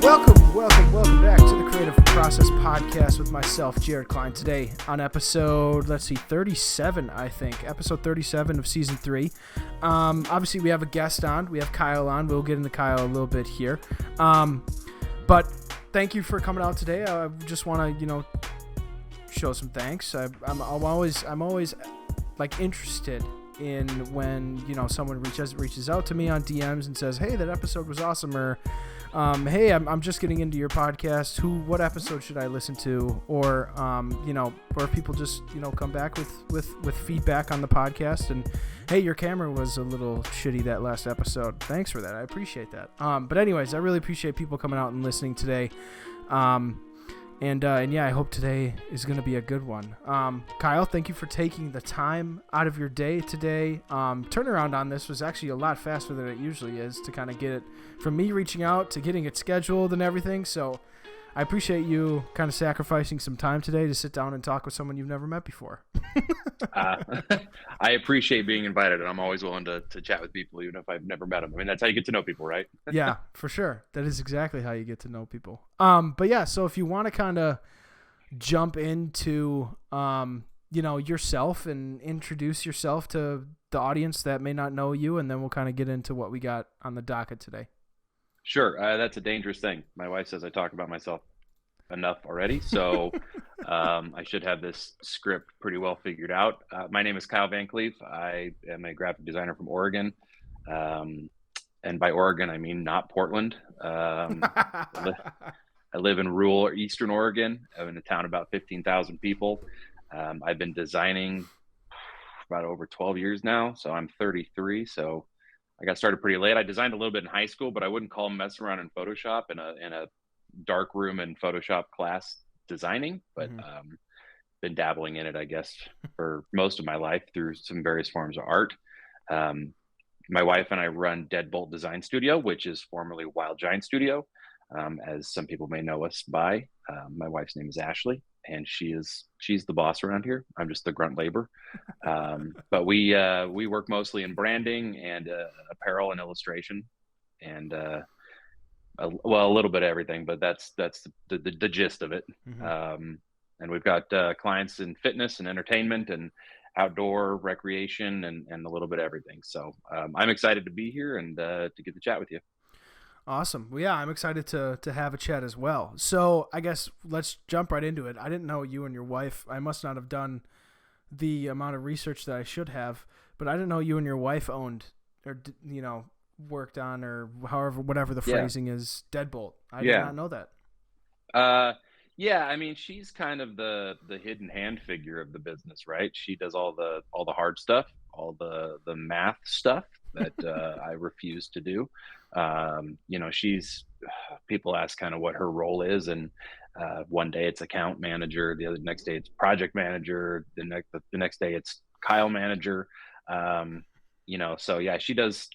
Welcome back to the Creative Process Podcast with myself, Jared Klein. Today on episode, 37, I think. Episode 37 of Season 3. Obviously, we have a guest on. We have Kyle on. We'll get into Kyle a little bit here. But thank you for coming out today. I just want to, show some thanks. I'm always like interested in when, someone reaches out to me on DMs and says, hey, that episode was awesome, or hey, I'm just getting into your podcast. What episode should I listen to? Or, or people just, come back with feedback on the podcast and, hey, your camera was a little shitty that last episode. Thanks for that. I appreciate that. But anyways, I really appreciate people coming out and listening today. And yeah, I hope today is going to be a good one. Kyle, thank you for taking the time out of your day today. Turnaround on this was actually a lot faster than it usually is to kind of get it from me reaching out to getting it scheduled and everything. So I appreciate you kind of sacrificing some time today to sit down and talk with someone you've never met before. I appreciate being invited, and I'm always willing to chat with people, even if I've never met them. I mean, that's how you get to know people, right? Yeah, for sure. That is exactly how you get to know people. But yeah, so if you want to kind of jump into, yourself and introduce yourself to the audience that may not know you, and then we'll kind of get into what we got on the docket today. Sure. That's a dangerous thing. My wife says I talk about myself enough already, so I should have this script pretty well figured out. My name is Kyle Van Cleave. I am a graphic designer from Oregon, and by Oregon I mean not Portland. I live in rural Eastern Oregon. I'm in a town about 15,000 people. I've been designing about over 12 years now, so I'm 33. So I got started pretty late. I designed a little bit in high school, but I wouldn't call them messing around in Photoshop in a dark room and Photoshop class designing, but been dabbling in it, I guess, for most of my life through some various forms of art. My wife and I run Deadbolt Design Studio, which is formerly Wild Giant Studio, as some people may know us by. My wife's name is Ashley, and she's the boss around here. I'm just the grunt labor. But we work mostly in branding and apparel and illustration, and a little bit of everything, but that's the gist of it. And we've got clients in fitness and entertainment and outdoor recreation and a little bit of everything. So I'm excited to be here and to get to chat with you. Awesome. Well, yeah, I'm excited to have a chat as well. So I guess let's jump right into it. I didn't know you and your wife. I must not have done the amount of research that I should have, but I didn't know you and your wife owned or, worked on, or whatever the phrasing is, Deadbolt. I did not know that. Yeah, I mean, she's kind of the hidden hand figure of the business, right? She does all the hard stuff, all the math stuff that I refuse to do. People ask kind of what her role is, and one day it's account manager, the next day it's project manager, the next day it's Kyle manager. So yeah, she does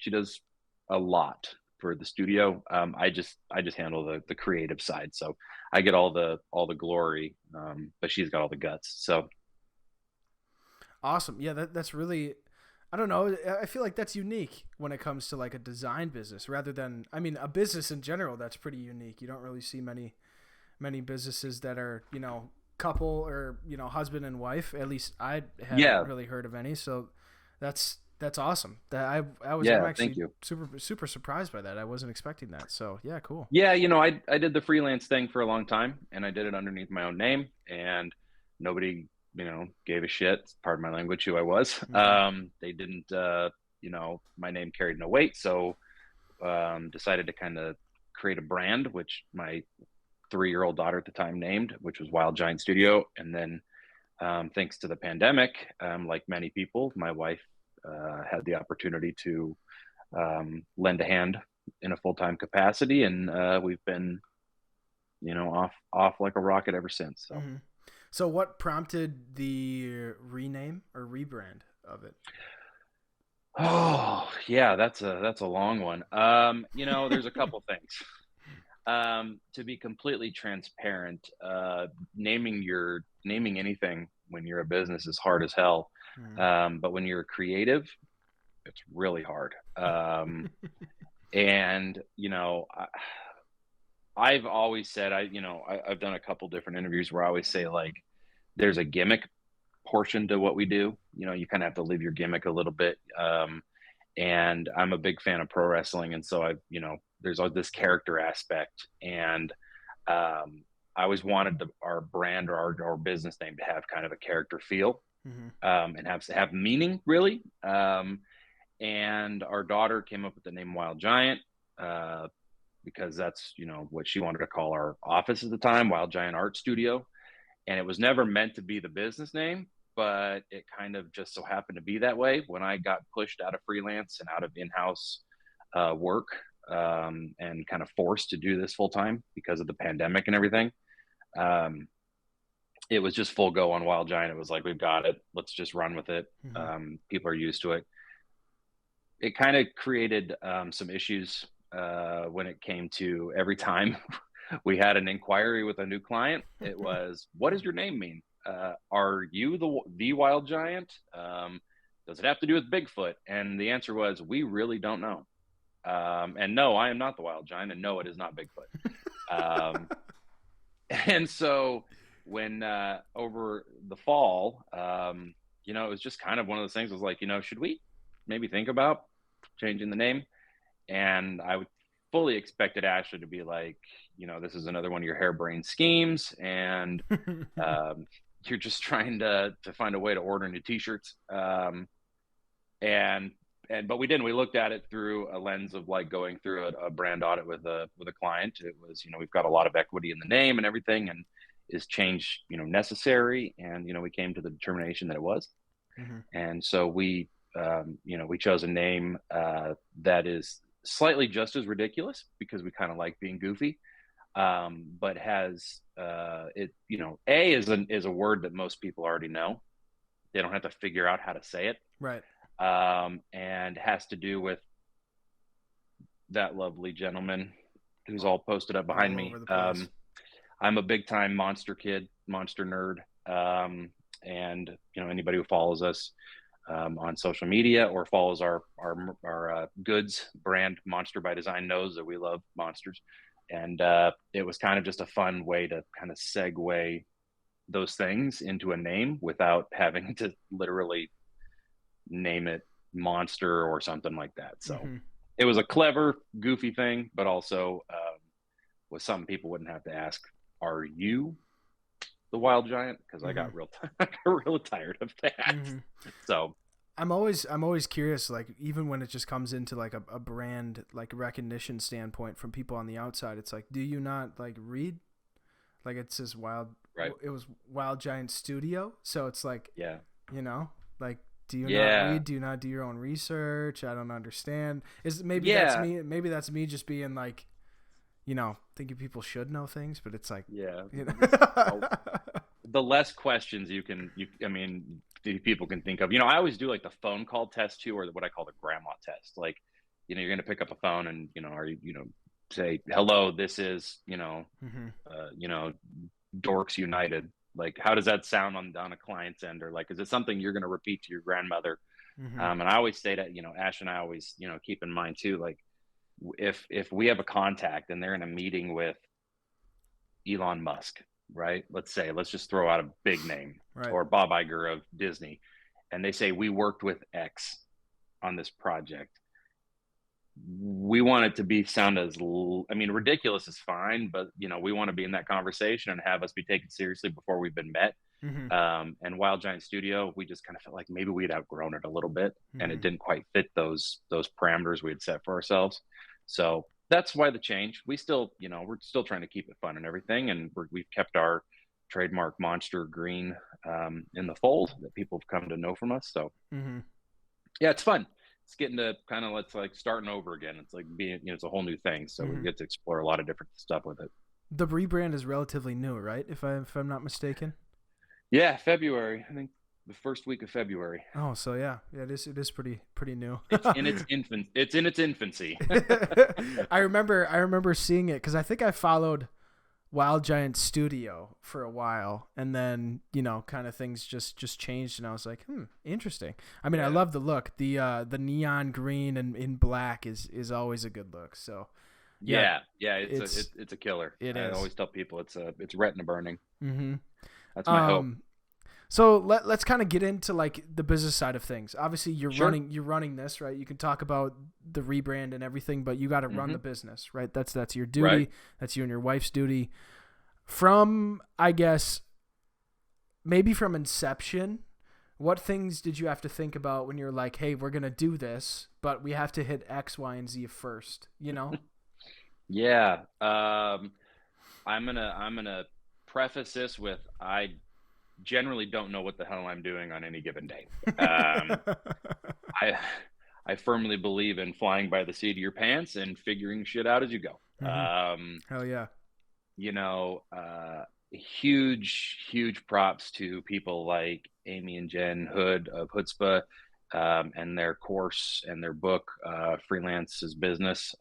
a lot for the studio. I just handle the creative side, so I get all the glory, but she's got all the guts. So awesome. Yeah, that's really, I don't know, I feel like that's unique when it comes to like a design business, rather than, I mean, a business in general that's pretty unique. You don't really see many businesses that are, couple or, husband and wife. At least I haven't really heard of any. So that's awesome. That I'm actually super surprised by that. I wasn't expecting that. So yeah, cool. Yeah, I did the freelance thing for a long time, and I did it underneath my own name, and nobody gave a shit, pardon my language, who I was. They didn't my name carried no weight, so decided to kind of create a brand, which my 3-year-old daughter at the time named, which was Wild Giant Studio. And then thanks to the pandemic, like many people, my wife had the opportunity to lend a hand in a full-time capacity, and we've been off like a rocket ever since. So So what prompted the rename or rebrand of it? Oh yeah, that's a long one. There's a couple things. To be completely transparent, naming anything when you're a business is hard as hell. But when you're a creative, it's really hard. And I've always said I've done a couple different interviews where I always say like there's a gimmick portion to what we do. You kind of have to live your gimmick a little bit. And I'm a big fan of pro wrestling, and so there's all this character aspect, and I always wanted our brand or our business name to have kind of a character feel, Mm-hmm. and have meaning really. And our daughter came up with the name Wild Giant. Because that's what she wanted to call our office at the time, Wild Giant Art Studio, and it was never meant to be the business name, but it kind of just so happened to be that way when I got pushed out of freelance and out of in-house work, and kind of forced to do this full time because of the pandemic and everything. It was just full go on Wild Giant. It was like, we've got it, let's just run with it. Mm-hmm. People are used to it. It kind of created some issues when it came to every time we had an inquiry with a new client. It was, what does your name mean? Are you the Wild Giant? Does it have to do with Bigfoot? And the answer was, we really don't know. And no, I am not the Wild Giant, and no, it is not Bigfoot. And so when over the fall, it was just kind of one of those things. I was like, should we maybe think about changing the name? And I would fully expected Ashley to be like, this is another one of your harebrained schemes, and you're just trying to find a way to order new T-shirts. But we didn't. We looked at it through a lens of like going through a brand audit with a client. It was, we've got a lot of equity in the name and everything, and is change necessary? And we came to the determination that it was. Mm-hmm. And so we chose a name that is slightly just as ridiculous, because we kind of like being goofy, but has A is a word that most people already know. They don't have to figure out how to say it. Right. And has to do with that lovely gentleman who's all posted up behind me. I'm a big time monster kid, monster nerd. And anybody who follows us on social media or follows our goods brand, Monster by Design, knows that we love monsters. And it was kind of just a fun way to kind of segue those things into a name without having to literally name it Monster or something like that. So It was a clever, goofy thing, but also was something people wouldn't have to ask, are you the Wild Giant? Because I got real tired of that. So I'm always curious, like, even when it just comes into like a brand like recognition standpoint from people on the outside, it's like, do you not like read? Like, it says it was Wild Giant Studio, so it's like, like, do you not read? Do you not do your own research? I don't understand. Maybe that's me just being like, thinking people should know things, but it's like, the less questions people can think of. I always do like the phone call test too, or what I call the grandma test. Like, you're going to pick up a phone and, are you, say, hello, this is, Dorks United. Like, how does that sound on a client's end? Or like, is it something you're going to repeat to your grandmother? And I always say that, Ash and I always, keep in mind too, like, if we have a contact and they're in a meeting with Elon Musk, right? Let's just throw out a big name, right, or Bob Iger of Disney, and they say, we worked with X on this project. We want it to sound as, ridiculous is fine, but we want to be in that conversation and have us be taken seriously before we've been met. And Wild Giant Studio, we just kind of felt like maybe we'd outgrown it a little bit, and it didn't quite fit those parameters we had set for ourselves. So that's why the change. We still, we're still trying to keep it fun and everything, and we've kept our trademark monster green in the fold that people have come to know from us. So yeah, it's fun. It's getting to kind of, it's like starting over again. It's like being, it's a whole new thing. So we get to explore a lot of different stuff with it. The rebrand is relatively new, right? If I'm not mistaken. Yeah, February. I think the first week of February. Oh, so yeah, it is pretty new. It's in its infancy. I remember seeing it because I think I followed Wild Giant Studio for a while, and then kind of things just changed, and I was like, interesting. I mean, I love the look. The neon green and in black is always a good look. So Yeah, Yeah, it's it's a killer. it I is. always tell people it's retina burning. Mm-hmm. That's my hope. So let's kind of get into like the business side of things. Obviously, Sure. you're running this, right? You can talk about the rebrand and everything, but you got to run Hmm. the business, right? That's your Right. duty. That's you and your wife's duty. From, I guess, maybe from inception, what things did you have to think about when you're like, hey, we're gonna do this, but we have to hit X, Y, and Z first, you know? Yeah. I'm gonna preface this with I generally don't know what the hell I'm doing on any given day. Um, I I firmly believe in flying by the seat of your pants and figuring shit out as you go. Mm-hmm. Hell yeah. You know, huge props to people like Amy and Jen Hood of Chutzpah, and their course and their book, Freelance is Business.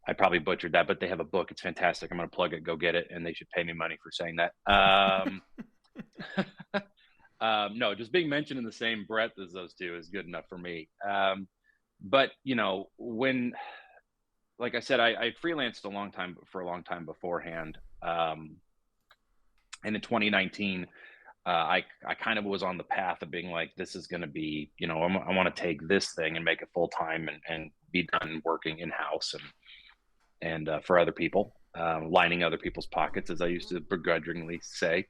I probably butchered that, but they have a book. It's fantastic. I'm going to plug it. Go get it, and they should pay me money for saying that. No, just being mentioned in the same breath as those two is good enough for me. But you know, when, like I said, I freelanced a long time beforehand. And in 2019, I kind of was on the path of being like, this is going to be, you know, I want to take this thing and make it full time and be done working in house and for other people, lining other people's pockets, as I used to begrudgingly say.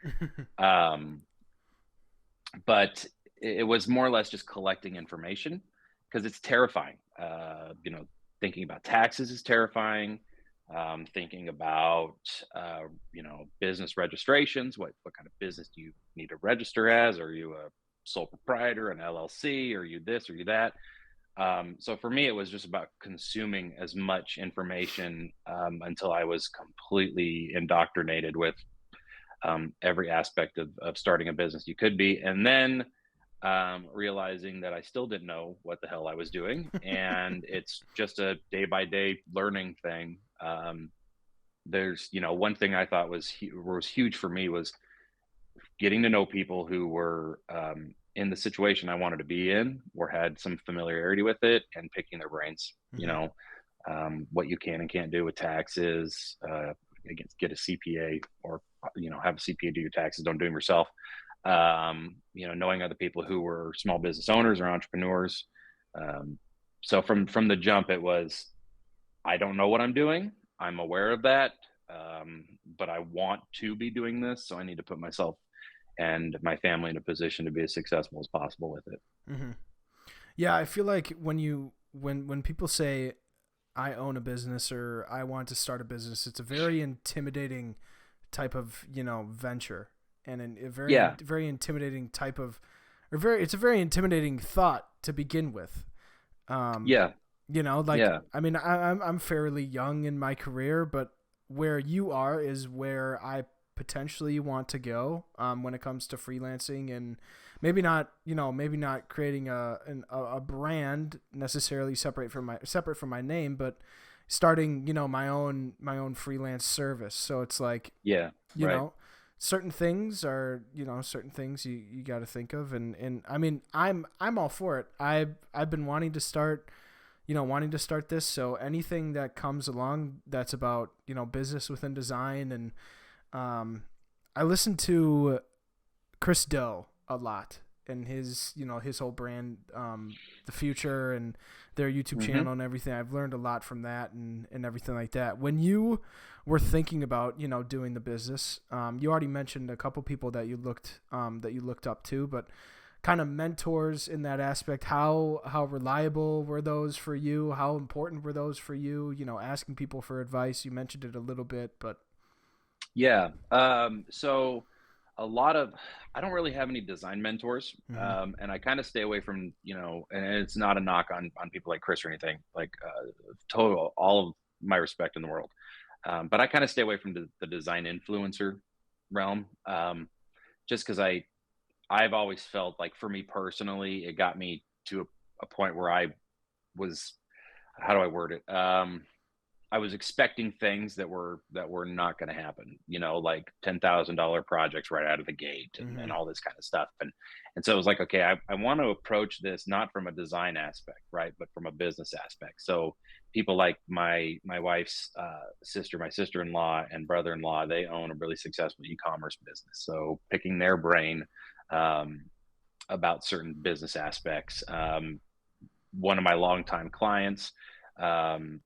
Um, but it was more or less just collecting information because it's terrifying. You know, thinking about taxes is terrifying. Thinking about you know, business registrations. What kind of business do you need to register as? Are you a sole proprietor, an LLC? Are you this? Are you that? So for me, it was just about consuming as much information until I was completely indoctrinated with every aspect of starting a business you could be. And then realizing that I still didn't know what the hell I was doing. And it's just a day by day learning thing. There's, you know, one thing I thought was huge for me was getting to know people who were in the situation I wanted to be in or had some familiarity with it and picking their brains, you Mm-hmm. know, what you can and can't do with taxes, get a CPA or, you know, have a CPA do your taxes, don't do them yourself. You know, knowing other people who were small business owners or entrepreneurs. Um, so from the jump, it was, I don't know what I'm doing. I'm aware of that. But I want to be doing this. So I need to put myself and my family in a position to be as successful as possible with it. Mm-hmm. Yeah, I feel like when people say I own a business or I want to start a business, it's a very intimidating type of, you know, venture, and a Yeah. very intimidating type of, or very it's a very intimidating thought to begin with. Um, Yeah. you know, like, Yeah. I mean, I'm fairly young in my career, but where you are is where I potentially want to go when it comes to freelancing, and maybe not, you know, maybe not creating a brand necessarily separate from my name, but starting, you know, my own freelance service. So it's like, Yeah. you Right. know, certain things are, you know, certain things you got to think of, and I mean, I'm all for it. I've been wanting to start, you know, wanting to start this. So anything that comes along that's about, you know, business within design, and um, I listen to Chris Do a lot, and his, you know, his whole brand, the future, and their YouTube Hmm. channel and everything. I've learned a lot from that, and everything like that. When you were thinking about, you know, doing the business, you already mentioned a couple people that you looked up to, but kind of mentors in that aspect. How reliable were those for you? How important were those for you? You know, asking people for advice. You mentioned it a little bit, but Yeah. So a lot of, I don't really have any design mentors. mm-hmm. And I kind of stay away from, you know, and it's not a knock on people like Chris or anything, like total, all of my respect in the world. But I kind of stay away from the design influencer realm. Just because I've always felt like, for me personally, it got me to a point where I was, how do I word it? I was expecting things that were not going to happen, like $10,000 projects right out of the gate and Mm-hmm. all this kind of stuff. And so it was like, okay, I want to approach this not from a design aspect, right, but from a business aspect. So people like my wife's sister, my sister-in-law and brother-in-law, they own a really successful e-commerce business. So picking their brain um, about certain business aspects. One of my longtime clients. Um,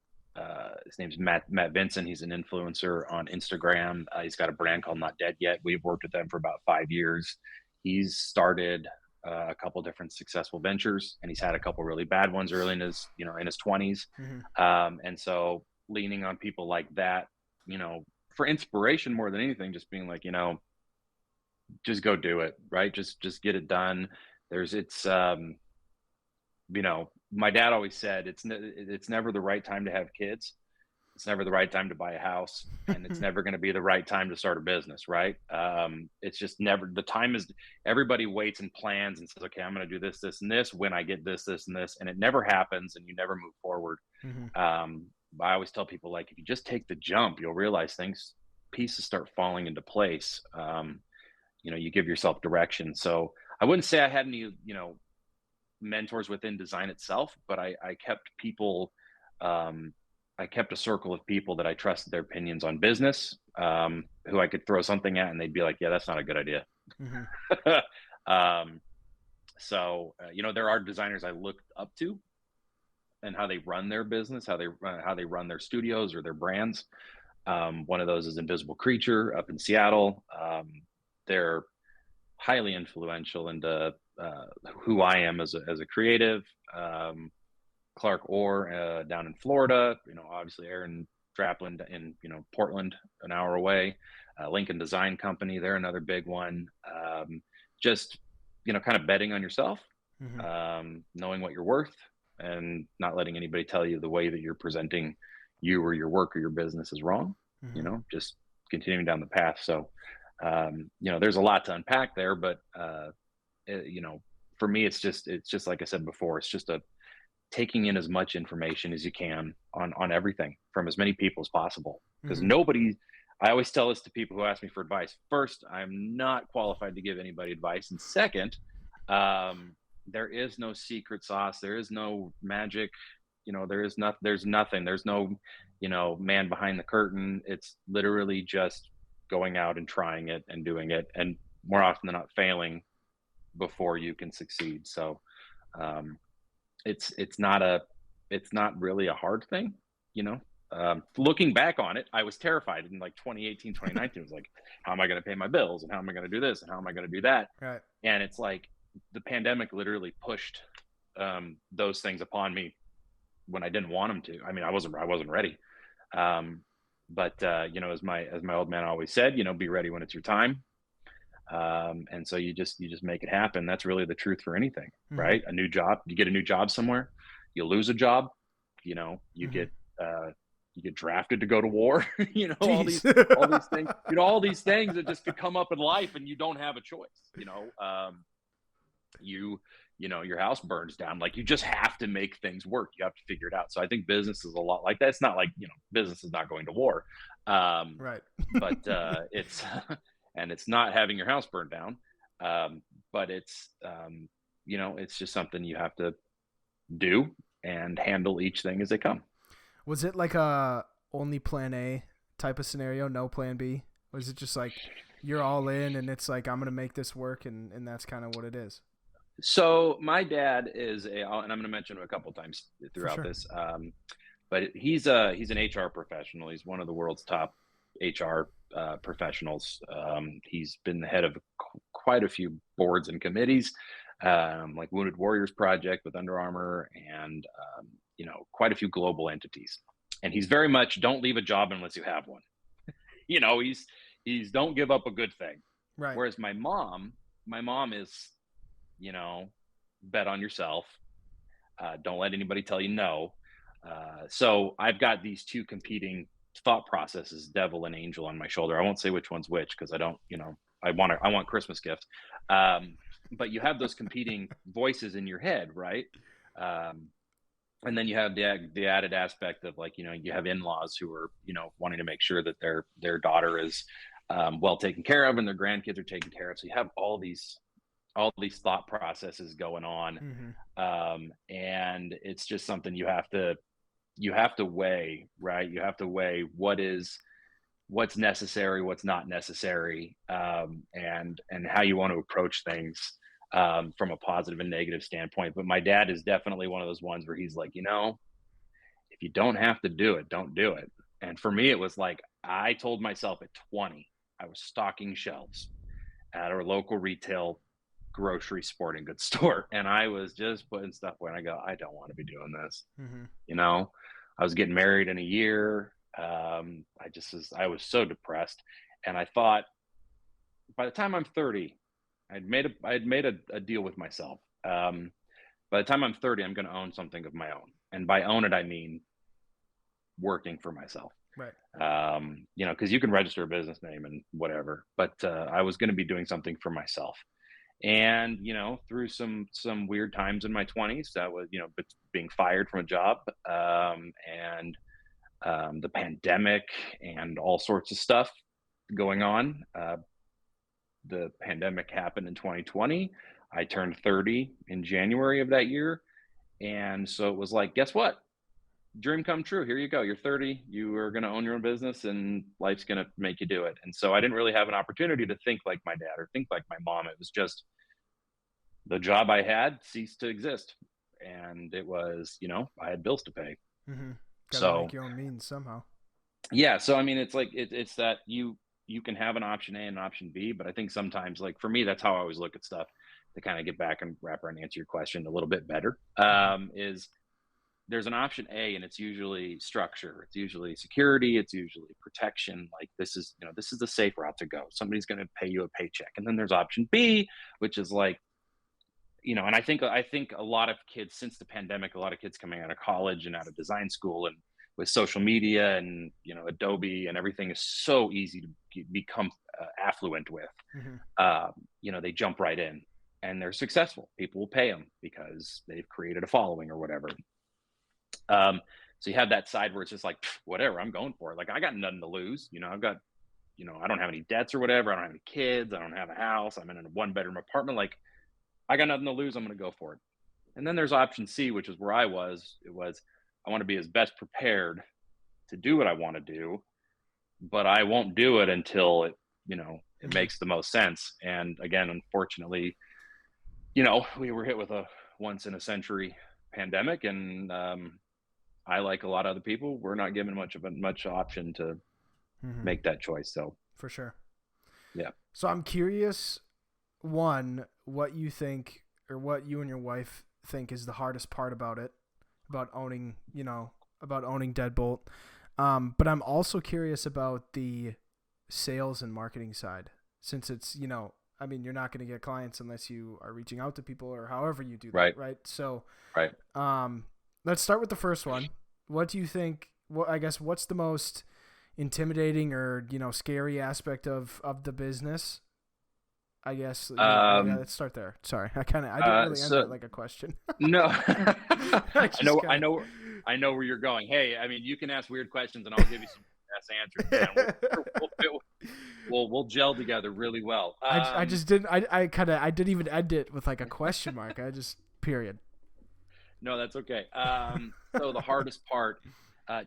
his name's Matt Vincent. He's an influencer on Instagram. He's got a brand called Not Dead Yet. We've worked with them for about 5 years. He's started a couple different successful ventures, and he's had a couple really bad ones early in his in his 20s. Mm-hmm. And so leaning on people like that, for inspiration more than anything, just being like, just go do it, right? Just get it done. There's it's my dad always said it's never the right time to have kids. It's never the right time to buy a house, and it's never going to be the right time to start a business, right? It's just never the time is. Everybody waits and plans and says, okay, I'm going to do this, this, and this when I get this, this, and this, and it never happens, and you never move forward. Mm-hmm. But I always tell people, like, if you just take the jump, you'll realize pieces start falling into place. You give yourself direction. So I wouldn't say I had any, mentors within design itself, but I kept people, I kept a circle of people that I trusted their opinions on business, who I could throw something at and they'd be like, yeah, that's not a good idea. Mm-hmm. There are designers I looked up to and how they run their business, how they run their studios or their brands. One of those is Invisible Creature up in Seattle. They're highly influential into who I am as a creative. Clark Orr down in Florida, obviously Aaron Draplin in Portland, an hour away. Lincoln Design Company, they're another big one. Just kind of betting on yourself, Mm-hmm. knowing what you're worth, and not letting anybody tell you the way that you're presenting you or your work or your business is wrong. Mm-hmm. Just continuing down the path. So there's a lot to unpack there, but for me, it's just like I said before, it's just taking in as much information as you can on everything from as many people as possible. Because Mm-hmm. I always tell this to people who ask me for advice. First, I'm not qualified to give anybody advice. And second, there is no secret sauce. There is no magic. There's nothing. There's no, man behind the curtain. It's literally just going out and trying it and doing it. And more often than not failing before you can succeed. So, it's not really a hard thing, looking back on it, I was terrified in like 2018, 2019. It was like, how am I going to pay my bills, and how am I going to do this, and how am I going to do that? Right. And it's like the pandemic literally pushed those things upon me when I didn't want them to. I mean, I wasn't ready. But as my old man always said, be ready when it's your time. And so you just make it happen. That's really the truth for anything, Mm-hmm. right? A new job, you get a new job somewhere, you lose a job, you Mm-hmm. get drafted to go to war, all Jeez. these things, all these things that just could come up in life and you don't have a choice, your house burns down. Like, you just have to make things work. You have to figure it out. So I think business is a lot like that. It's not like, business is not going to war. Right. But it's, and it's not having your house burned down. But it's, it's just something you have to do and handle each thing as they come. Was it like a only plan A type of scenario, no plan B? Was it just like you're all in and it's like, I'm going to make this work, and that's kind of what it is? So my dad and I'm going to mention him a couple times For throughout sure. this. But he's an HR professional. He's one of the world's top HR professionals. He's been the head of quite a few boards and committees, like Wounded Warriors Project with Under Armour, and quite a few global entities. And he's very much, don't leave a job unless you have one. He's don't give up a good thing. Right. Whereas my mom is, bet on yourself. Don't let anybody tell you no. So I've got these two competing thought processes, devil and angel, on my shoulder. I won't say which one's which, because I don't, I want Christmas gifts. But you have those competing voices in your head, right? And then you have the added aspect of like, you have in-laws who are, wanting to make sure that their daughter is well taken care of and their grandkids are taken care of. So you have all these thought processes going on, Mm-hmm. and it's just something you have to weigh, right? You have to weigh what's necessary, what's not necessary, and how you want to approach things, from a positive and negative standpoint. But my dad is definitely one of those ones where he's like, if you don't have to do it, don't do it. And for me, it was like I told myself at 20, I was stocking shelves at our local retail grocery sporting goods store, and I was just putting stuff away. And I go, I don't want to be doing this. Mm-hmm. You know, I was getting married in a year. I was so depressed, and I thought by the time I'm 30, I had made a deal with myself. By the time I'm 30, I'm going to own something of my own, and by own it, I mean working for myself. Right. Because you can register a business name and whatever, but I was going to be doing something for myself. And through some weird times in my 20s, that was being fired from a job, and the pandemic and all sorts of stuff going on. The pandemic happened in 2020. I turned 30 in January of that year, and so it was like, guess what? Dream come true. Here you go. You're 30. You are going to own your own business, and life's going to make you do it. And so I didn't really have an opportunity to think like my dad or think like my mom. It was just the job I had ceased to exist, and it was, I had bills to pay. Mm-hmm. Got to So make your own means somehow. yeah, so I mean, it's like it's that you can have an option A and an option B, but I think sometimes, like for me, that's how I always look at stuff to kind of get back and wrap around and answer your question a little bit better. Mm-hmm. Is there's an option A, and it's usually structure, it's usually security, it's usually protection. Like this is the safe route to go. Somebody's going to pay you a paycheck, and then there's option B, which is like, and I think a lot of kids since the pandemic, a lot of kids coming out of college and out of design school and with social media and Adobe and everything is so easy to become affluent with. Mm-hmm. They jump right in and they're successful. People will pay them because they've created a following or whatever. So you have that side where it's just like, whatever, I'm going for it. Like I got nothing to lose. I've got, I don't have any debts or whatever. I don't have any kids. I don't have a house. I'm in a 1-bedroom apartment. Like I got nothing to lose. I'm going to go for it. And then there's option C, which is where I was. It was, I want to be as best prepared to do what I want to do, but I won't do it until it makes the most sense. And again, unfortunately, we were hit with a once in a century pandemic, and I, like a lot of other people, we're not given much option to Mm-hmm. make that choice. So For sure. yeah. So I'm curious, one, what you think or what you and your wife think is the hardest part about it, about owning Deadbolt. But I'm also curious about the sales and marketing side, since it's, I mean, you're not going to get clients unless you are reaching out to people or however you do that, Right. right? So, Right. let's start with the first one. What do you think? I guess what's the most intimidating or scary aspect of the business? I guess yeah, let's start there. Sorry, I didn't really end it like a question. No, I I know where you're going. Hey, I mean, you can ask weird questions and I'll give you some best answers. Man. We'll gel together really well. I just didn't. I didn't even end it with like a question mark. I just period. No, that's okay. So the hardest part,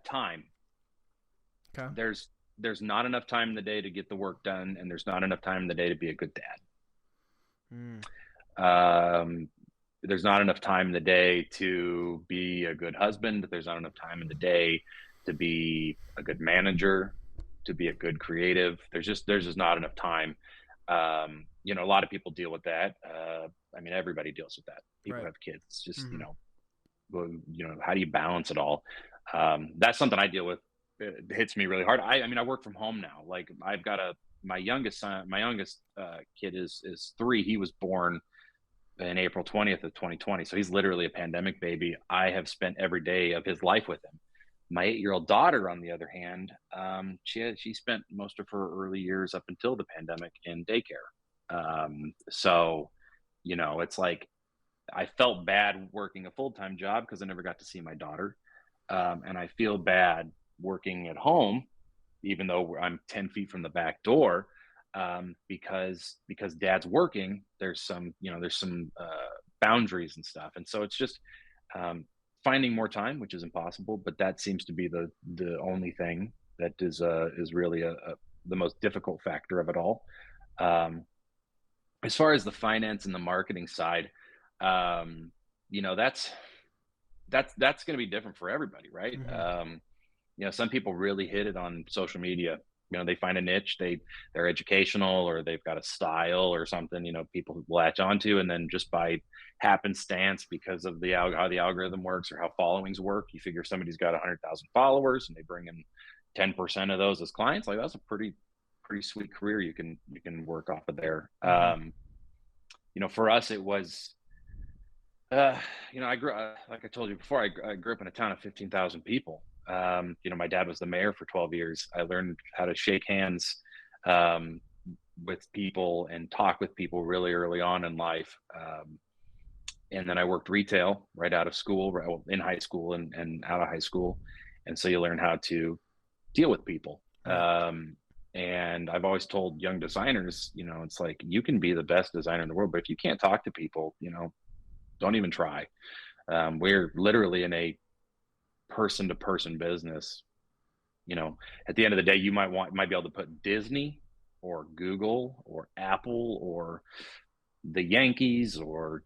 time. Okay. There's not enough time in the day to get the work done, and there's not enough time in the day to be a good dad. There's not enough time in the day to be a good husband. There's not enough time in the day to be a good manager, to be a good creative. There's just not enough time. A lot of people deal with that. I mean, everybody deals with that. People have kids. It's just, how do you balance it all? That's something I deal with. It hits me really hard. I mean, I work from home now. Like I've got my youngest kid is 3. He was born in April 20th of 2020. So he's literally a pandemic baby. I have spent every day of his life with him. My 8-year-old daughter, on the other hand, she spent most of her early years up until the pandemic in daycare. So, it's like I felt bad working a full-time job because I never got to see my daughter. And I feel bad working at home, even though I'm 10 feet from the back door, because dad's working, there's some boundaries and stuff. And so it's just um, finding more time, which is impossible, but that seems to be the only thing that is really the most difficult factor of it all. Um, as far as the finance and the marketing side, um, you know, that's going to be different for everybody, right? Hmm. Some people really hit it on social media. They find a niche, they're educational, or they've got a style or something, people latch onto, and then just by happenstance, because of how the algorithm works or how followings work, you figure somebody's got 100,000 followers and they bring in 10% of those as clients. Like, that's a pretty sweet career you can work off of there. Hmm. For us, it was I grew like I told you before, I grew up in a town of 15,000 people. My dad was the mayor for 12 years. I learned how to shake hands um, with people and talk with people really early on in life. And then I worked retail right out of school, right, well, in high school and out of high school. And so you learn how to deal with people. Right. And I've always told young designers, it's like, you can be the best designer in the world, but if you can't talk to people, don't even try. We're literally in a person to person business. At the end of the day, you might be able to put Disney or Google or Apple or the Yankees or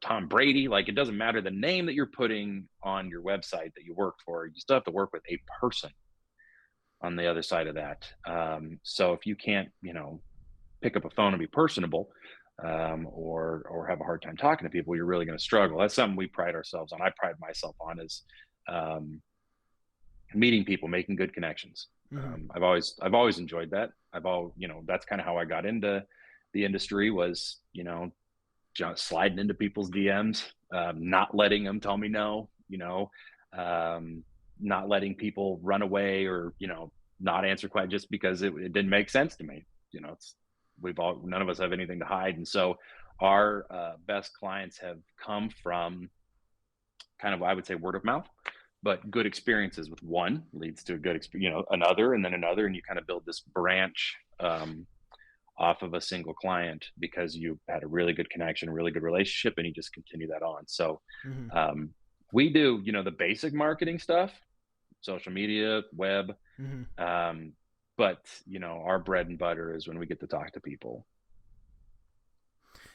Tom Brady. Like, it doesn't matter the name that you're putting on your website that you work for. You still have to work with a person on the other side of that. So if you can't, pick up a phone and be personable, or have a hard time talking to people, you're really going to struggle. That's something we pride ourselves on. I pride myself on is um, meeting people, making good connections. Hmm. I've always enjoyed that. That's kind of how I got into the industry, was just sliding into people's DMs, not letting them tell me no, um, not letting people run away, or not answer quite just because it didn't make sense to me. It's none of us have anything to hide, and so our best clients have come from kind of, I would say, word of mouth, but good experiences with one leads to a good experience, another, and then another, and you kind of build this branch off of a single client because you had a really good connection, a really good relationship, and you just continue that on. So Hmm. um, we do, the basic marketing stuff, social media, web, Hmm. um, but our bread and butter is when we get to talk to people.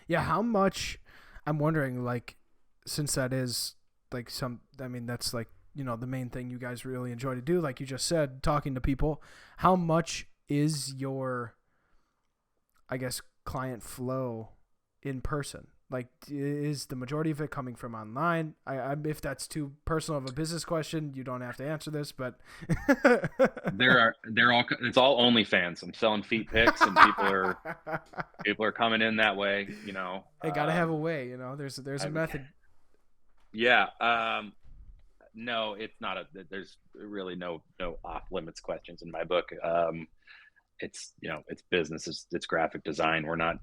Yeah. How much? I'm wondering, like, since that is like I mean, that's like, the main thing you guys really enjoy to do, like you just said, talking to people. How much is your, I guess, client flow in person? Like, is the majority of it coming from online? If that's too personal of a business question, you don't have to answer this, but It's all OnlyFans. I'm selling feet pics, and people are coming in that way. They gotta have a way. There's a I, method. yeah. No, it's not there's really no off limits questions in my book. It's business. It's graphic design. We're not,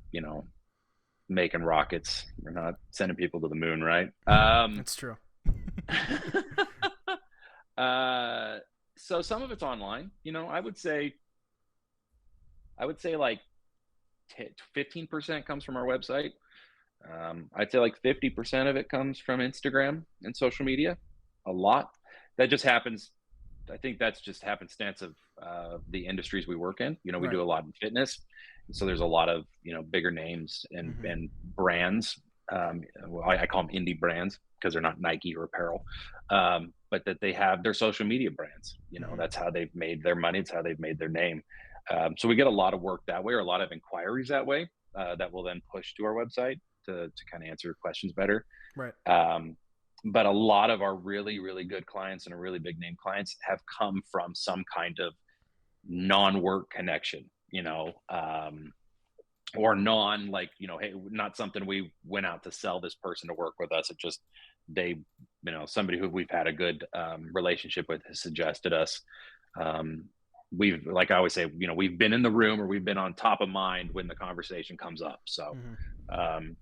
making rockets. We're not sending people to the moon, right? That's true. Uh, so some of it's online. I would say like 15% comes from our website. I'd say like 50% of it comes from Instagram and social media. A lot. That just happens. I think that's just happenstance of the industries we work in. We Right. do a lot in fitness, so there's a lot of bigger names and Hmm. and brands. Well, I call them indie brands because they're not Nike or apparel, but that they have their social media brands. Hmm. That's how they've made their money. It's how they've made their name. So we get a lot of work that way, or a lot of inquiries that way, that will then push to our website to kind of answer questions better. Right. Um, but a lot of our really, really good clients and a really big name clients have come from some kind of non-work connection, or like, hey, not something we went out to sell this person to work with us. It just, somebody who we've had a good relationship with has suggested us. We've, like I always say, we've been in the room, or we've been on top of mind when the conversation comes up. So, Hmm. um,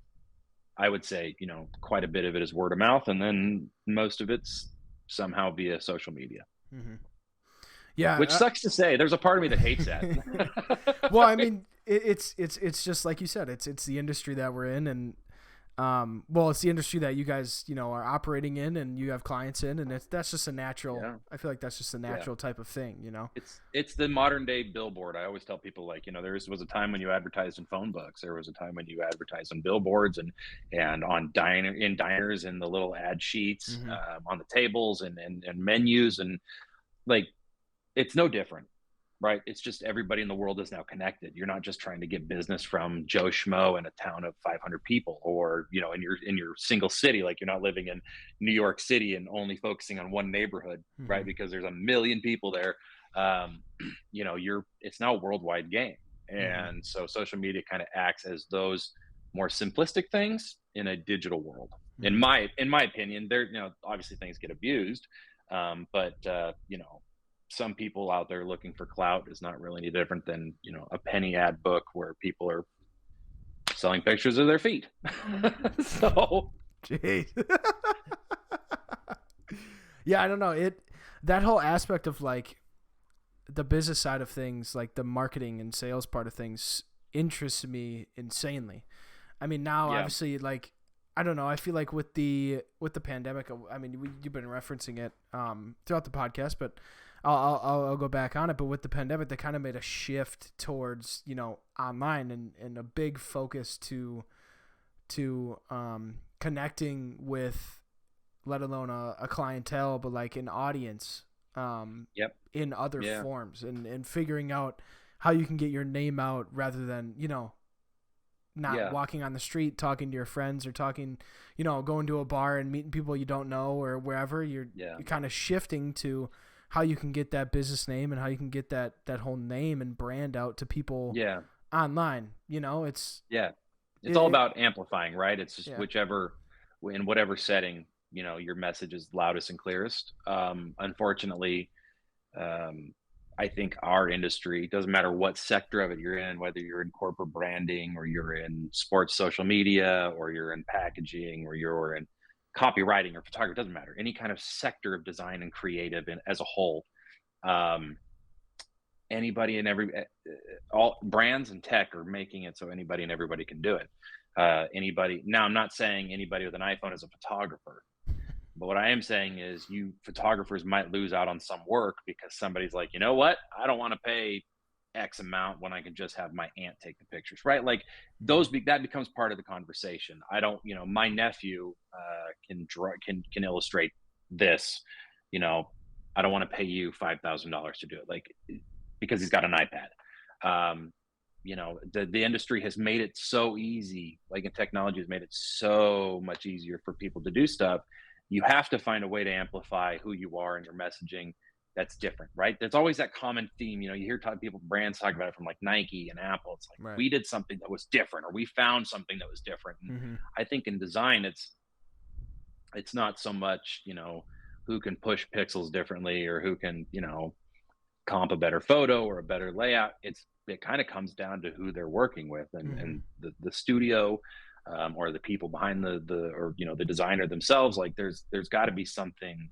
I would say, quite a bit of it is word of mouth, and then most of it's somehow via social media, Hmm. Yeah. which sucks to say. There's a part of me that hates that. Well, I mean, it's just like you said. It's the industry that we're in, and well, it's the industry that you guys are operating in, and you have clients in, and that's just a natural. Yeah. I feel like that's just a natural type of thing. It's the modern day billboard. I always tell people, like, there was a time when you advertised in phone books. There was a time when you advertised on billboards and on diners in the little ad sheets, Mm-hmm. on the tables and menus, and like, it's no different, right? It's just everybody in the world is now connected. You're not just trying to get business from Joe Schmo in a town of 500 people, or in your single city. Like, you're not living in New York City and only focusing on one neighborhood, right? Mm-hmm. Because there's a million people there. It's now a worldwide game, Mm-hmm. and so social media kind of acts as those more simplistic things in a digital world. In Mm-hmm. my opinion, there, obviously things get abused, but some people out there looking for clout is not really any different than a penny ad book where people are selling pictures of their feet. So Jeez. Yeah, I don't know. That whole aspect of like the business side of things, like the marketing and sales part of things, interests me insanely. I mean, now yeah, obviously, like, I don't know. I feel like with the pandemic, I mean, you've been referencing it throughout the podcast, but I'll go back on it. But with the pandemic, they kind of made a shift towards online and a big focus to connecting with, let alone a clientele, but like an audience yep, in other yeah, forms, and figuring out how you can get your name out rather than not yeah, walking on the street talking to your friends, or talking, going to a bar and meeting people you don't know, or wherever. You're yeah, kind of shifting to how you can get that business name and how you can get that whole name and brand out to people yeah, online. It's yeah. It's all it, about amplifying, right? It's just yeah. in whatever setting, your message is loudest and clearest. Unfortunately, um, I think our industry, doesn't matter what sector of it you're in, whether you're in corporate branding or you're in sports social media or you're in packaging or you're in copywriting or photography, doesn't matter. Any kind of sector of design and creative and as a whole, um, anybody and all brands and tech are making it so anybody and everybody can do it. Anybody, now I'm not saying anybody with an iPhone is a photographer, but what I am saying is you photographers might lose out on some work because somebody's like, you know what? I don't want to pay X amount when I can just have my aunt take the pictures, right? Like, that becomes part of the conversation. I don't, my nephew can draw, can illustrate this. You know, I don't want to pay you $5,000 to do it, like, because he's got an iPad. The industry has made it so easy, like, in technology has made it so much easier for people to do stuff. You have to find a way to amplify who you are and your messaging that's different, right? There's always that common theme. You hear people, brands talk about it, from like Nike and Apple. It's like, Right. we did something that was different, or we found something that was different. And Mm-hmm. I think in design, it's not so much, who can push pixels differently, or who can, comp a better photo or a better layout. It kind of comes down to who they're working with, and Mm-hmm. the studio, or the people behind or the designer themselves. Like, there's got to be something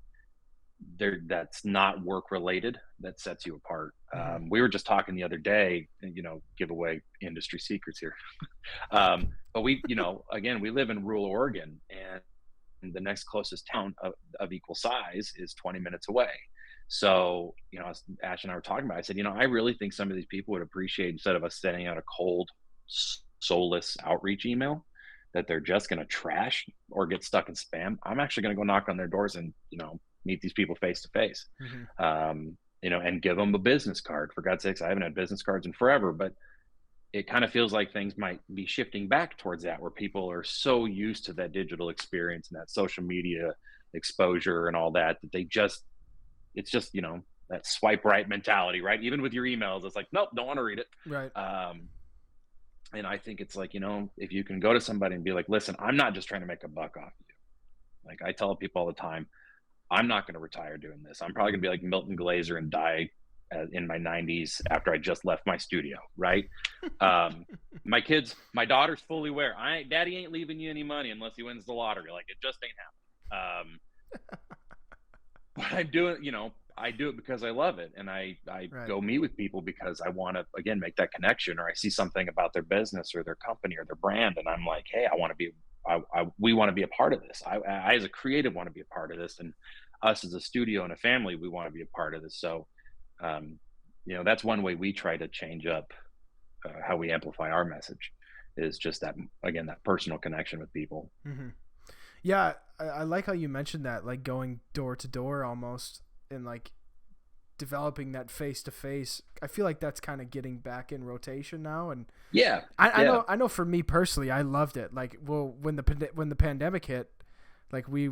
there that's not work related that sets you apart. Mm-hmm. We were just talking the other day, give away industry secrets here. But again, we live in rural Oregon, and the next closest town of equal size is 20 minutes away. So, Ash and I were talking about, I said, I really think some of these people would appreciate, instead of us sending out a cold, soulless outreach email that they're just going to trash or get stuck in spam, I'm actually going to go knock on their doors and, meet these people face to face, Mm-hmm. and give them a business card. For God's sakes, I haven't had business cards in forever, but it kind of feels like things might be shifting back towards that, where people are so used to that digital experience and that social media exposure and all that, that it's just, that swipe right mentality, right? Even with your emails, it's like, nope, don't want to read it. Right. And I think it's like, if you can go to somebody and be like, listen, I'm not just trying to make a buck off you. Like, I tell people all the time, I'm not going to retire doing this. I'm probably going to be like Milton Glaser and die in my 90s after I just left my studio, right? My daughter's fully aware. Daddy ain't leaving you any money unless he wins the lottery. Like, it just ain't happening. But I do it because I love it, and I Right. go meet with people because I want to, again, make that connection, or I see something about their business or their company or their brand, and I'm like, hey, we want to be a part of this. I as a creative want to be a part of this, and us as a studio and a family, we want to be a part of this. So, that's one way we try to change up how we amplify our message, is just that, again, that personal connection with people. Mm-hmm. Yeah, I like how you mentioned that, like going door to door almost, and like developing that face to face. I feel like that's kind of getting back in rotation now, and I know for me personally, I loved it. Like, well, when the pandemic hit, like we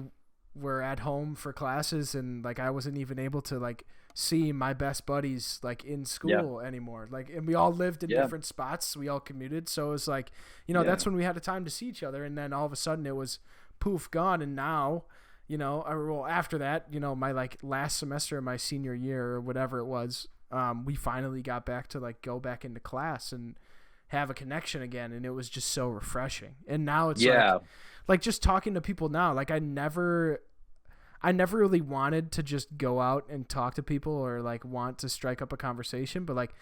were at home for classes, and like I wasn't even able to like see my best buddies like in school anymore. Like, and we all lived in different spots. We all commuted, so it was like, that's when we had the time to see each other, and then all of a sudden it was poof, gone. And now, after that, my like last semester of my senior year or whatever it was, we finally got back to like go back into class and have a connection again, and it was just so refreshing. And now it's like just talking to people now, like I never really wanted to just go out and talk to people or like want to strike up a conversation, but like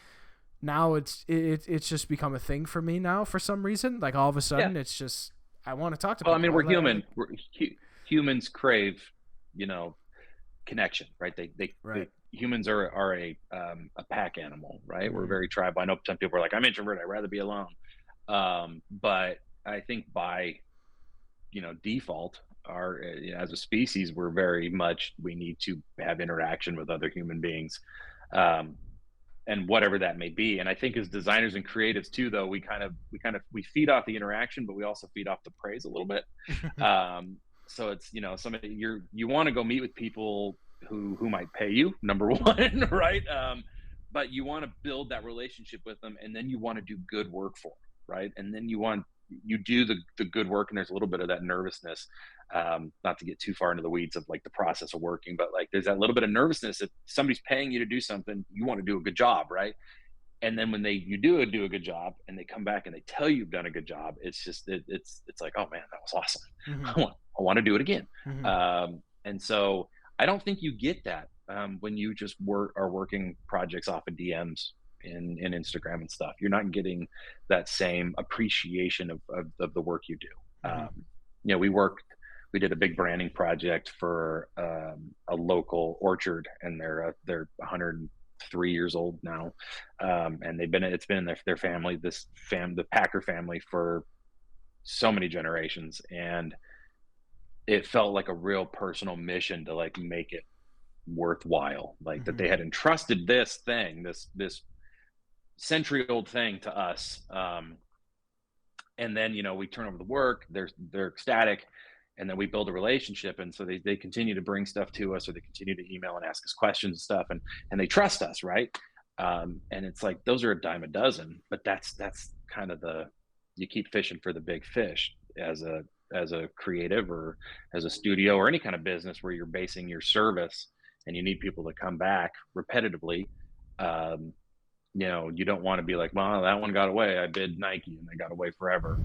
now it's just become a thing for me now for some reason. Like all of a sudden it's just, I want to talk to people. Well, I mean, we're human. Humans crave, connection, right? Humans are a pack animal, right? Mm-hmm. We're very tribal. I know some people are like, I'm introverted, I'd rather be alone. But I think by, default, as a species, we're very much, we need to have interaction with other human beings. And whatever that may be. And I think as designers and creatives too, though, we we feed off the interaction, but we also feed off the praise a little bit. So it's, you want to go meet with people who might pay you, number one, right? But you want to build that relationship with them, and then you want to do good work for them, right? And then you do the good work, and there's a little bit of that nervousness, not to get too far into the weeds of like the process of working, but like there's that little bit of nervousness. If somebody's paying you to do something, you want to do a good job, right? And then when you do a good job, and they come back and they tell you you've done a good job, it's just it's like, oh man, that was awesome. Mm-hmm. I want to do it again. Mm-hmm. And so I don't think you get that when you just are working projects off of DMs in Instagram and stuff. You're not getting that same appreciation of the work you do. Mm-hmm. We did a big branding project for a local orchard, and they're 103 years old now, and it's been in their family, the Packer family, for so many generations, and it felt like a real personal mission to like make it worthwhile, like mm-hmm. that they had entrusted this century-old thing to us, and then we turn over the work, they're ecstatic, and then we build a relationship, and so they continue to bring stuff to us, or they continue to email and ask us questions and stuff, and they trust us, right? And it's like, those are a dime a dozen, but that's kind of you keep fishing for the big fish as a creative, or as a studio, or any kind of business where you're basing your service and you need people to come back repetitively. You don't want to be like, well, that one got away, I bid Nike and they got away forever.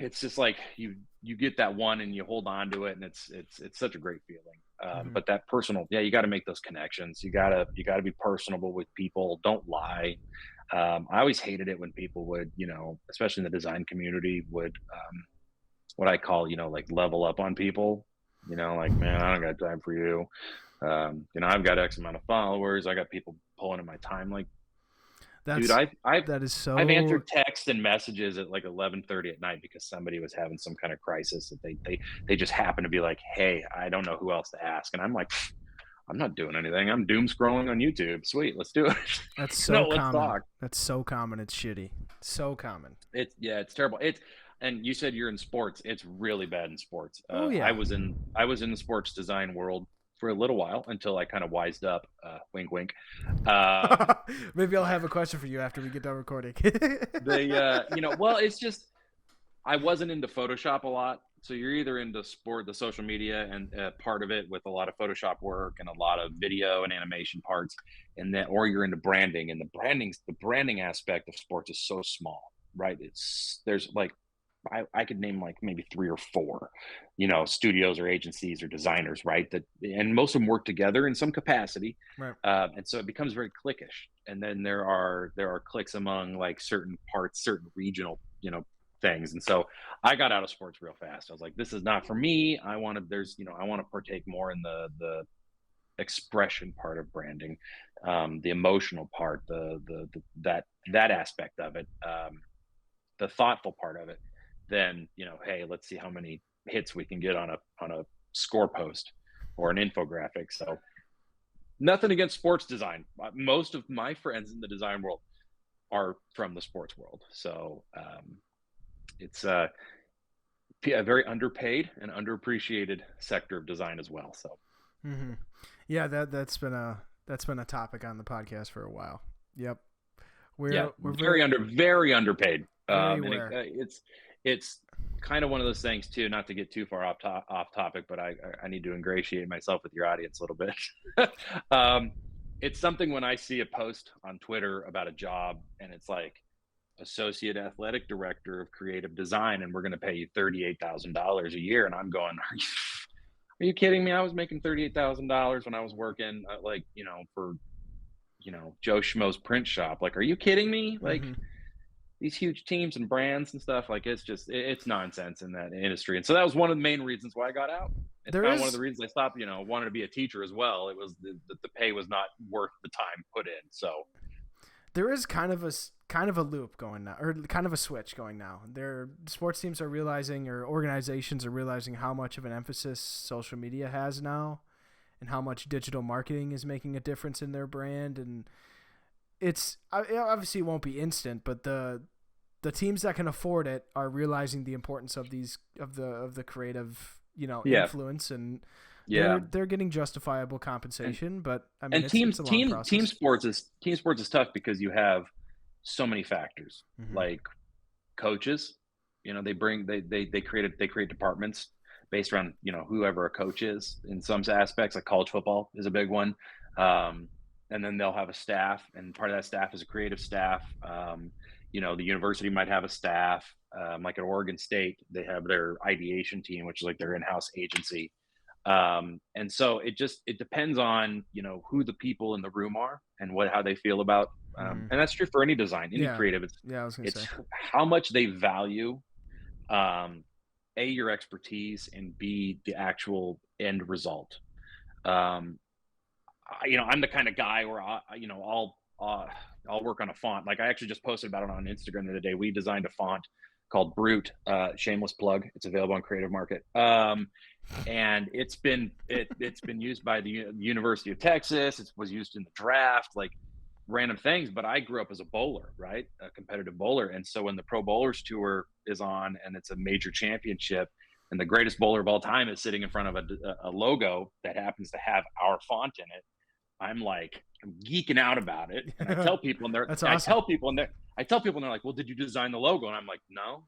It's just like you get that one and you hold on to it, and it's such a great feeling. Mm-hmm. But that personal, you got to make those connections. You gotta be personable with people. Don't lie. I always hated it when people would, especially in the design community, would what I call, like level up on people. Like, man, I don't got time for you. I've got X amount of followers. I got people pulling in my time. Like, dude, I've answered texts and messages at like 11:30 at night because somebody was having some kind of crisis that they just happened to be like, hey, I don't know who else to ask. And I'm like, I'm not doing anything. I'm doom scrolling on YouTube. Sweet, let's do it. That's so common. Let's talk. That's so common. It's shitty. So common. It's terrible. And you said you're in sports. It's really bad in sports. Yeah. I was in the sports design world for a little while until I kind of wised up. Wink, wink. Maybe I'll have a question for you after we get done recording. Well, it's just, I wasn't into Photoshop a lot. So you're either into sport, the social media, and part of it with a lot of Photoshop work and a lot of video and animation parts, and then, or you're into branding. And the branding aspect of sports is so small, right? There's like I could name like maybe three or four, studios or agencies or designers, right? That and most of them work together in some capacity, Right. and so it becomes very cliquish. And then there are cliques among like certain parts, certain regional, things. And so I got out of sports real fast. I was like, this is not for me. I want to partake more in the expression part of branding, the emotional part, the that aspect of it, the thoughtful part of it. Then hey, let's see how many hits we can get on a score post or an infographic. So nothing against sports design. Most of my friends in the design world are from the sports world. So it's a very underpaid and underappreciated sector of design as well. So, Yeah, that's been a topic on the podcast for a while. Yep, we're very underpaid. very And aware. it's kind of one of those things too. Not to get too far off topic, but I need to ingratiate myself with your audience a little bit. It's something when I see a post on Twitter about a job and it's like associate athletic director of creative design, and we're going to pay you $38,000 a year, and I'm going, are you kidding me? I was making $38,000 when I was working, like for Joe Schmo's print shop. Like, are you kidding me? Like Mm-hmm. these huge teams and brands and stuff. Like it's nonsense in that industry. And so that was one of the main reasons why I got out. It's There kind of one of the is reasons I stopped. Wanted to be a teacher as well. It was the pay was not worth the time put in. So there is kind of a loop going now, or kind of a switch going now. Sports teams are realizing, or organizations are realizing, how much of an emphasis social media has now, and how much digital marketing is making a difference in their brand. And it's obviously it won't be instant, but the teams that can afford it are realizing the importance of the creative yeah, influence, and yeah. they're getting justifiable compensation. But I mean, And it's a long process. team sports is tough because you have so many factors Mm-hmm. like coaches. They create departments based around whoever a coach is. In some aspects, like college football is a big one. um, and then they'll have a staff, and part of that staff is a creative staff. The university might have a staff, like at Oregon State they have their ideation team, which is like their in-house agency. And so it depends on who the people in the room are and how they feel about, Mm-hmm. and that's true for any design, any Yeah, creative. it's yeah, I was gonna say. it's how much they value, um, a, your expertise, and b, the actual end result. um, I'm the kind of guy where I'll work on a font. Like I actually just posted about it on Instagram the other day. We designed a font called Brute. Shameless plug. It's available on Creative Market. And it's been used by the University of Texas. It was used in the draft, like random things. But I grew up as a bowler, right, a competitive bowler, and so when the Pro Bowlers Tour is on and it's a major championship, and the greatest bowler of all time is sitting in front of a logo that happens to have our font in it, I'm geeking out about it. And I tell people, and That's awesome. I tell people, and they're like, "Well, did you design the logo?" And I'm like, "No."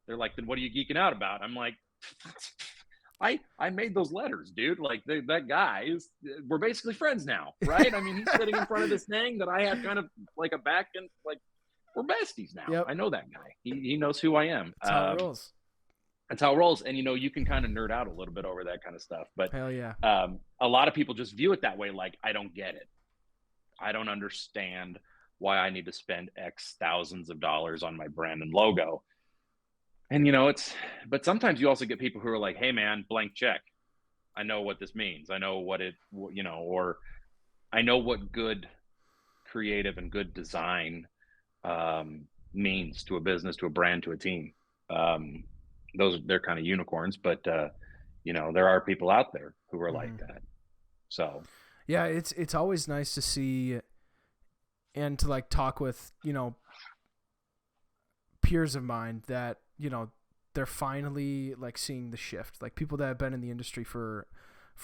They're like, "Then what are you geeking out about?" I'm like, I made those letters, dude. Like that guy is, we're basically friends now, right? I mean, he's sitting in front of this thing that I had kind of like a back, and like we're besties now. Yep. I know that guy. He knows who I am. That's how it rolls. That's how it rolls. And you can kind of nerd out a little bit over that kind of stuff. But Hell yeah. a lot of people just view it that way. Like, I don't get it. I don't understand why I need to spend X thousands of dollars on my brand and logo. And but sometimes you also get people who are like, "Hey man, blank check. I know what this means. I know or I know what good creative and good design means to a business, to a brand, to a team." They're kind of unicorns, but there are people out there who are like that. So yeah, it's always nice to see and to like talk with peers of mine that they're finally like seeing the shift, like people that have been in the industry for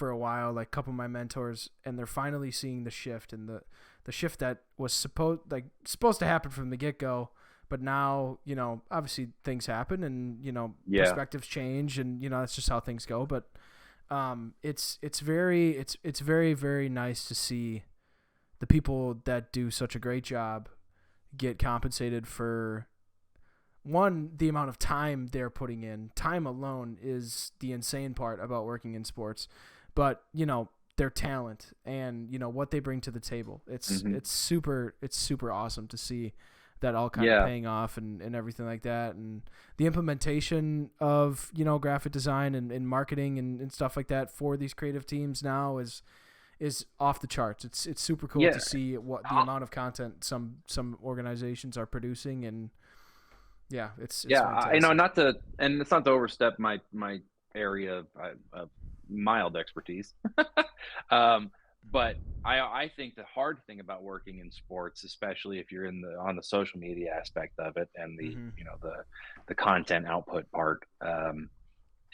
a while, like a couple of my mentors, and they're finally seeing the shift, and the shift that was supposed to happen from the get-go, But now, obviously things happen, and Yeah. perspectives change, and that's just how things go. But it's very, very nice to see the people that do such a great job get compensated for, one, the amount of time they're putting in. Time alone is the insane part about working in sports, but their talent and what they bring to the table. Hmm. It's super awesome to see that all kind of Yeah. paying off, and everything like that, and the implementation of graphic design and marketing and stuff like that for these creative teams now is off the charts. It's super cool Yeah. to see what the amount of content some organizations are producing, and yeah, it's Yeah, fantastic. not to, and it's not to overstep my area of mild expertise. um, but I think the hard thing about working in sports, especially if you're in the on the social media aspect of it and the Hmm. the content output part,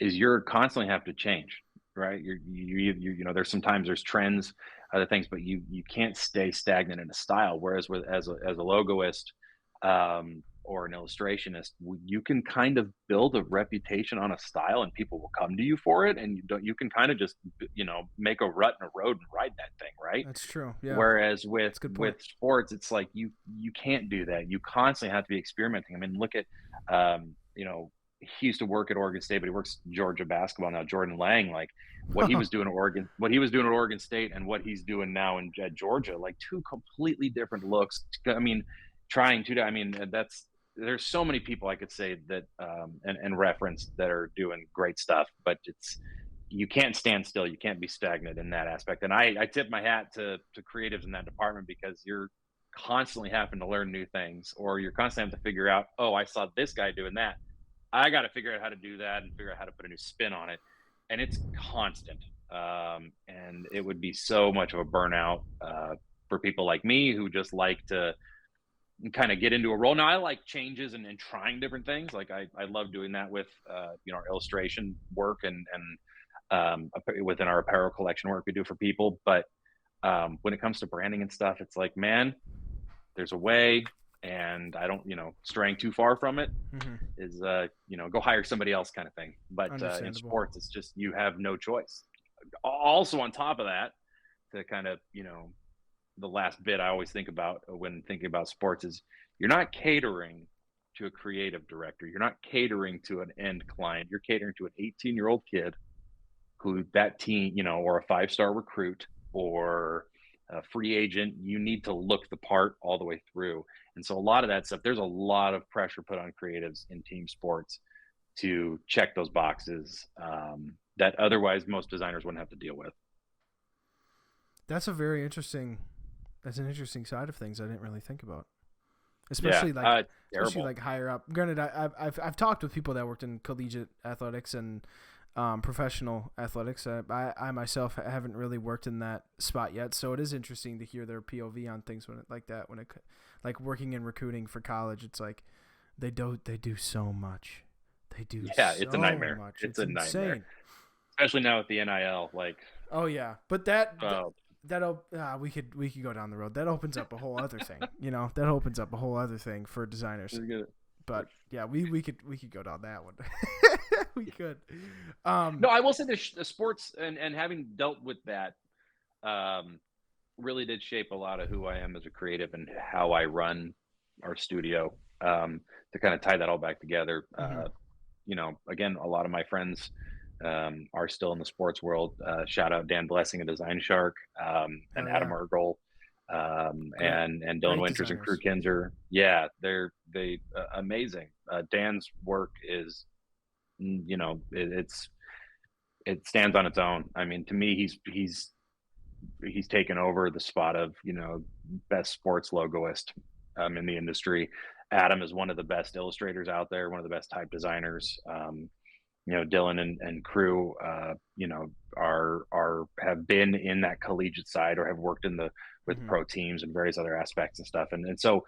is you're constantly have to change, right? There's sometimes there's trends, other things, but you can't stay stagnant in a style. Whereas with as a logoist, or an illustrationist, you can kind of build a reputation on a style, and people will come to you for it, and you can kind of just make a rut in a road and ride that thing, right? That's true. Yeah, Whereas that's a good point. with sports, it's like you can't do that. You constantly have to be experimenting. I mean, look at he used to work at Oregon State, but he works Georgia basketball now. Jordan Lang, like what he was doing at Oregon State, and what he's doing now at Georgia, like two completely different looks. I mean, trying to. I mean, that's there's so many people I could say that and reference that are doing great stuff, but it's you can't stand still. You can't be stagnant in that aspect. And I tip my hat to creatives in that department, because you're constantly having to learn new things, or you're constantly having to figure out, oh, I saw this guy doing that. I got to figure out how to do that and figure out how to put a new spin on it. And it's constant. And it would be so much of a burnout for people like me who just like to kind of get into a role. Now I like changes and trying different things. Like I love doing that with our illustration work and within our apparel collection work we do for people. But when it comes to branding and stuff, it's like, man, there's a way, and I don't, straying too far from it Hmm. is, go hire somebody else kind of thing. But in Understandable. sports, it's just you have no choice. Also, on top of that, to kind of, the last bit I always think about when thinking about sports is you're not catering to a creative director. You're not catering to an end client. You're catering to an 18-year-old kid who that team, or a five-star recruit or a free agent. You need to look the part all the way through. And so a lot of that stuff, there's a lot of pressure put on creatives in team sports to check those boxes that otherwise most designers wouldn't have to deal with. That's a very interesting. That's an interesting side of things I didn't really think about. Yeah, Especially like, especially terrible. like higher up. Granted, I've talked with people that worked in collegiate athletics and professional athletics. I myself haven't really worked in that spot yet, so it is interesting to hear their POV on things when it like that. When it like working in recruiting for college, it's like they do so much. They do Yeah, it's a so nightmare. much. It's It's a nightmare, insane. especially now with the NIL. Like, Oh yeah, but that oh, we could go down the road. That opens up a whole other thing. That opens up a whole other thing for designers. we're gonna. But yeah, we could go down that one. We could. No, I will say the sports and having dealt with that um, really did shape a lot of who I am as a creative and how I run our studio. To kind of tie that all back together, Hmm. again, a lot of my friends are still in the sports world. Shout out Dan Blessing and Design Shark, and Hell Adam yeah, Ergel, great, and Dylan great Winters and Crew designers. Kinzer. Yeah, they amazing. Dan's work is, it stands on its own. I mean, to me, he's taken over the spot of best sports logoist in the industry. Adam is one of the best illustrators out there, one of the best type designers. Dylan and crew, are have been in that collegiate side or have worked in the with Hmm. pro teams and various other aspects and stuff. And so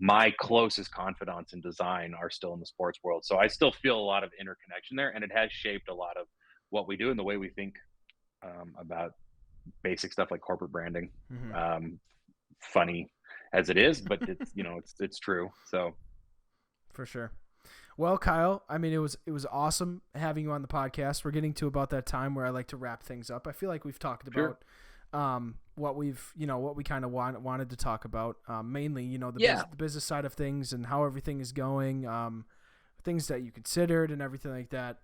my closest confidants in design are still in the sports world. So I still feel a lot of interconnection there, and it has shaped a lot of what we do and the way we think about basic stuff like corporate branding. Hmm. Um, Funny as it is, but it's it's true. So For sure. Well, Kyle, I mean, it was awesome having you on the podcast. We're getting to about that time where I like to wrap things up. I feel like we've talked about what we kind of wanted to talk about. Mainly, the business side of things and how everything is going, things that you considered and everything like that.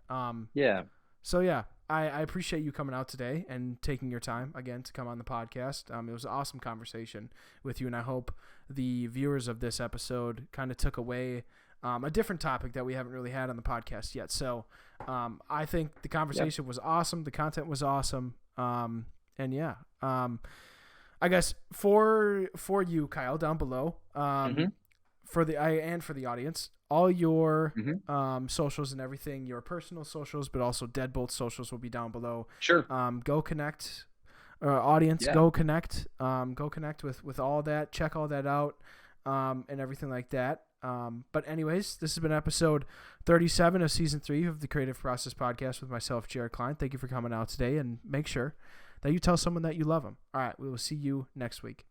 So yeah, I appreciate you coming out today and taking your time again to come on the podcast. It was an awesome conversation with you, and I hope the viewers of this episode kind of took away a different topic that we haven't really had on the podcast yet. So I think the conversation was awesome. The content was awesome. And yeah, I guess for you, Kyle, down below, for the audience, all your socials and everything, your personal socials, but also Deadbolt socials will be down below. Sure. Go connect, audience. Go connect. Go connect with all that. Check all that out, and everything like that. But anyways, this has been episode 37 of season 3 of the Creative Process Podcast with myself, Jared Klein. Thank you for coming out today, and make sure that you tell someone that you love them. All right, we will see you next week.